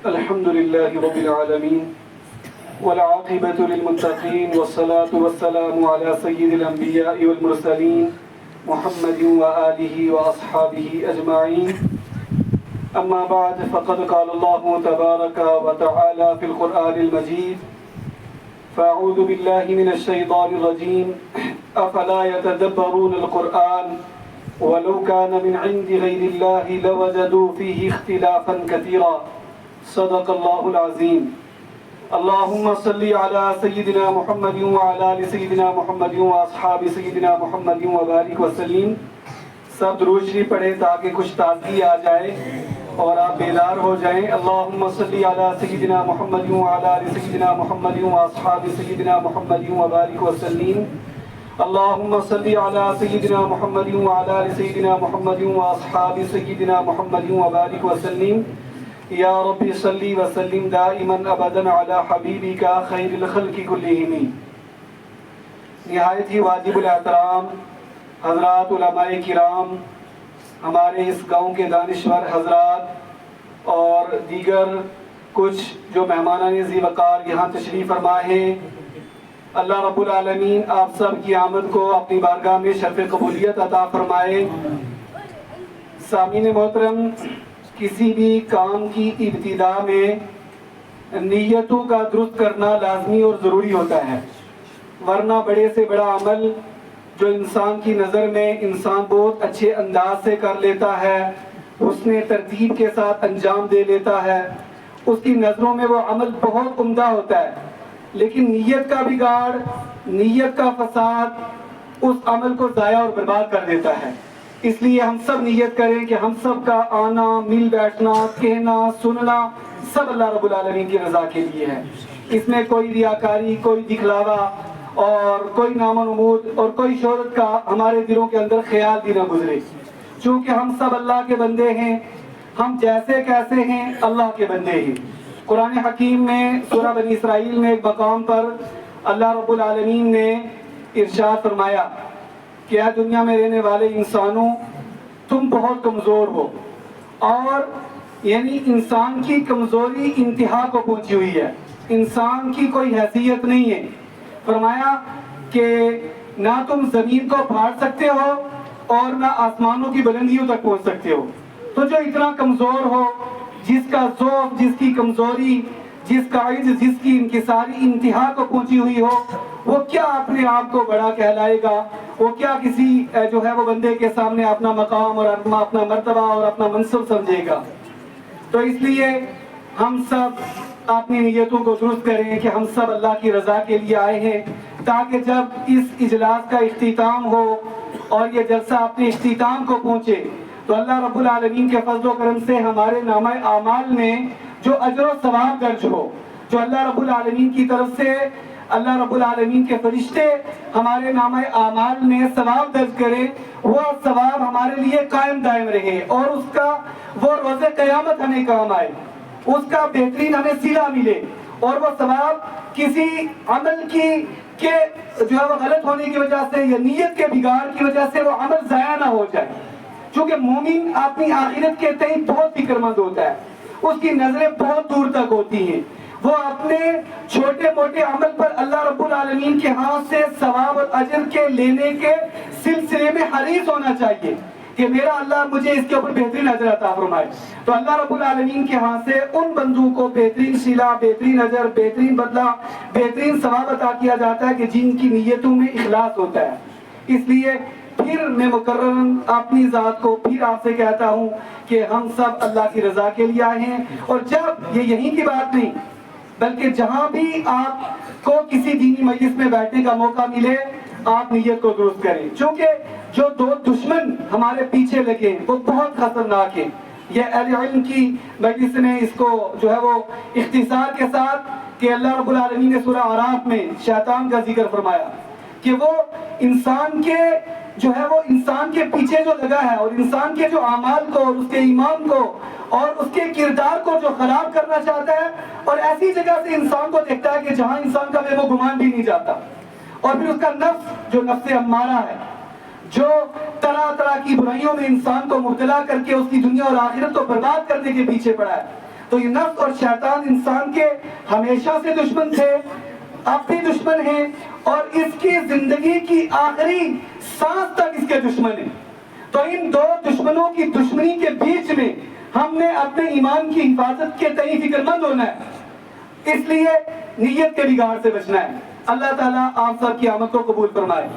الحمد لله رب العالمين والعاقبة للمتقين والصلاة والسلام على سيد الأنبياء والمرسلين محمد وآله وأصحابه أجمعين. أما بعد فقد قال الله تبارك وتعالى في القرآن المجيد: فأعوذ بالله من الشيطان الرجيم أفلا يتدبرون القرآن ولو كان من عند غير الله لوجدوا فيه اختلافا كثيرا. صدق الله العظيم. اللهم صل على سيدنا محمد وعلى آل سيدنا محمد واصحاب سيدنا محمد وبارك وسلم. سب درود شریف پڑھیں تاکہ کچھ تازگی آ جائے اور آپ بیدار ہو جائیں. اللهم صل على سيدنا محمد وعلى آل سيدنا محمد واصحاب سيدنا محمد وبارك وسلم. اللهم صل على سيدنا محمد وعلى آل سيدنا محمد واصحاب سيدنا محمد وبارك وسلم. یا رب صلی وسلم دائما ابدا علی حبیبک خیر الخلق کلہم. نہایت ہی واجب الاحترام حضرات علماء کرام، ہمارے اس گاؤں کے دانشور حضرات اور دیگر کچھ جو مہمانان ذی وقار یہاں تشریف فرما ہیں، اللہ رب العالمین آپ سب کی آمد کو اپنی بارگاہ میں شرف قبولیت عطا فرمائے. سامعین محترم، کسی بھی کام کی ابتدا میں نیتوں کا درست کرنا لازمی اور ضروری ہوتا ہے، ورنہ بڑے سے بڑا عمل جو انسان کی نظر میں انسان بہت اچھے انداز سے کر لیتا ہے، حسن ترتیب کے ساتھ انجام دے لیتا ہے، اس کی نظروں میں وہ عمل بہت عمدہ ہوتا ہے، لیکن نیت کا بگاڑ، نیت کا فساد اس عمل کو ضائع اور برباد کر دیتا ہے. اس لیے ہم سب نیت کریں کہ ہم سب کا آنا، مل بیٹھنا، کہنا، سننا سب اللہ رب العالمین کی رضا کے لیے ہے. اس میں کوئی ریاکاری، کوئی دکھلاوا اور کوئی نام و نمود اور کوئی شہرت کا ہمارے دلوں کے اندر خیال بھی نہ گزرے. چونکہ ہم سب اللہ کے بندے ہیں، ہم جیسے کیسے ہیں اللہ کے بندے ہیں. قرآن حکیم میں سورہ بنی اسرائیل میں ایک مقام پر اللہ رب العالمین نے ارشاد فرمایا کہ اے دنیا میں رہنے والے انسانوں، تم بہت کمزور ہو. اور یعنی انسان کی کمزوری انتہا کو پہنچی ہوئی ہے، انسان کی کوئی حیثیت نہیں ہے. فرمایا کہ نہ تم زمین کو پھاڑ سکتے ہو اور نہ آسمانوں کی بلندیوں تک پہنچ سکتے ہو. تو جو اتنا کمزور ہو، جس کا ضعف، جس کی کمزوری، جس کا عجز، جس کی انکساری انتہا کو پہنچی ہوئی ہو، وہ کیا اپنے آپ کو بڑا کہلائے گا؟ وہ کیا کسی جو ہے وہ بندے کے سامنے اپنا مقام اور اپنا مرتبہ اور اپنا منصب سمجھے گا؟ تو اس لیے ہم سب اپنی نیتوں کو درست کریں کہ ہم سب اللہ کی رضا کے لیے آئے ہیں، تاکہ جب اس اجلاس کا اختتام ہو اور یہ جلسہ اپنے اختتام کو پہنچے تو اللہ رب العالمین کے فضل و کرم سے ہمارے نامہ اعمال میں جو اجر و ثواب درج ہو، جو اللہ رب العالمین کی طرف سے اللہ رب العالمین کے فرشتے ہمارے نامہ اعمال میں ثواب درج کرے، وہ ثواب ہمارے لیے قائم دائم رہے اور اس کا وہ روز قیامت ہمیں کام آئے، اس کا بہترین ہمیں صلہ ملے، اور وہ ثواب کسی عمل کی کہ جو ہے وہ غلط ہونے کی وجہ سے یا نیت کے بگاڑ کی وجہ سے وہ عمل ضائع نہ ہو جائے. چونکہ مومن اپنی آخرت کے تئیں بہت فکر مند ہوتا ہے، اس کی نظریں بہت دور تک ہوتی ہیں. وہ اپنے چھوٹے موٹے عمل پر اللہ رب العالمین کے ہاتھ سے ثواب اور اجر کے لینے کے سلسلے میں حریص ہونا چاہیے کہ میرا اللہ مجھے اس کے اوپر بہترین اجر عطا فرمائے. تو اللہ رب العالمین کے ہاتھ سے ان بندوں کو بہترین صلہ، بہترین اجر، بہترین بدلہ، بہترین ثواب عطا کیا جاتا ہے کہ جن کی نیتوں میں اخلاص ہوتا ہے. اس لیے پھر میں مکررن اپنی ذات کو پھر آپ سے کہتا ہوں کہ ہم سب اللہ کی رضا کے لیے آئے ہیں. اور جب یہ یہیں کی بات نہیں بلکہ جہاں بھی آپ کو کسی دینی مجلس میں بیٹھنے کا موقع ملے، آپ نیت کو درست کریں. چونکہ جو دو دشمن ہمارے پیچھے لگے وہ بہت خطرناک ہیں. یہ اہل علم کی مجلس نے اس کو جو ہے وہ اختصار کے ساتھ کہ اللہ رب العالمین نے سورہ اعراف میں شیطان کا ذکر فرمایا کہ وہ انسان کے جو ہے وہ انسان کے پیچھے جو لگا ہے اور انسان کے جو اعمال کو اور اس کے ایمان کو اور اس کے کردار کو جو خراب کرنا چاہتا ہے، اور ایسی جگہ سے انسان کو دیکھتا ہے کہ جہاں انسان کا وہ گمان بھی نہیں جاتا. اور پھر اس کا نفس جو نفس امارہ ہے، جو طرح کی برائیوں میں انسان کو مبتلا کر کے اس کی دنیا اور آخرت کو برباد کرنے کے پیچھے پڑا ہے، تو یہ نفس اور شیطان انسان کے ہمیشہ سے دشمن تھے، اب بھی دشمن ہیں، اور اس کی زندگی کی آخری سانس تک اس کے دشمن ہیں۔ تو ان دو دشمنوں کی دشمنی کے بیچ میں ہم نے اپنے ایمان کی حفاظت کے تئیں فکر مند ہونا ہے، اس لیے نیت کے بگاڑ سے بچنا ہے۔ اللہ تعالیٰ آپ سب کی آمد کو قبول فرمائے۔